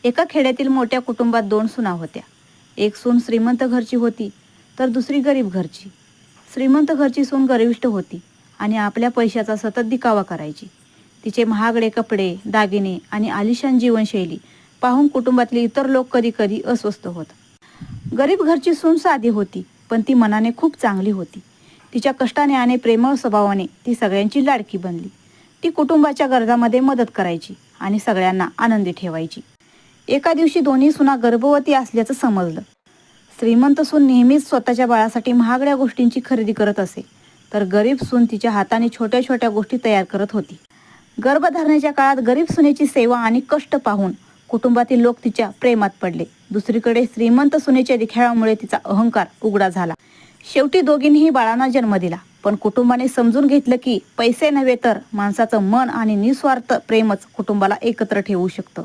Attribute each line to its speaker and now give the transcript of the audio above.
Speaker 1: एका खेड्यातील मोठ्या कुटुंबात 2 सुना होत्या. एक सून श्रीमंत घरची होती तर दुसरी गरीब घरची. श्रीमंत घरची सून गर्विष्ठ होती आणि आपल्या पैशाचा सतत दिखावा करायची. तिचे महागडे कपडे, दागिने आणि आलिशान जीवनशैली पाहून कुटुंबातले इतर लोक कधी कधी अस्वस्थ होत. गरीब घरची सून साधी होती, पण ती मनाने खूप चांगली होती. तिच्या कष्टाने आणि प्रेमळ स्वभावाने ती सगळ्यांची लाडकी बनली. ती कुटुंबाच्या गरजामध्ये मदत करायची आणि सगळ्यांना आनंदी ठेवायची. एका दिवशी दोन्ही सुना गर्भवती असल्याचं समजलं. श्रीमंत सून नेहमीच स्वतःच्या बाळासाठी महागड्या गोष्टींची खरेदी करत असे, तर गरीब सून तिच्या हाताने छोट्या छोट्या गोष्टी तयार करत होती. गर्भधारणेच्या काळात गरीब सुनेची सेवा आणि कष्ट पाहून कुटुंबातील लोक तिच्या प्रेमात पडले. दुसरीकडे श्रीमंत सुनेच्या दिखाव्यामुळे तिचा अहंकार उघडा झाला. शेवटी दोघींनीही बाळांना जन्म दिला, पण कुटुंबाने समजून घेतलं की पैसे नव्हे तर माणसाचं मन आणि निस्वार्थ प्रेमच कुटुंबाला एकत्र ठेवू शकतं.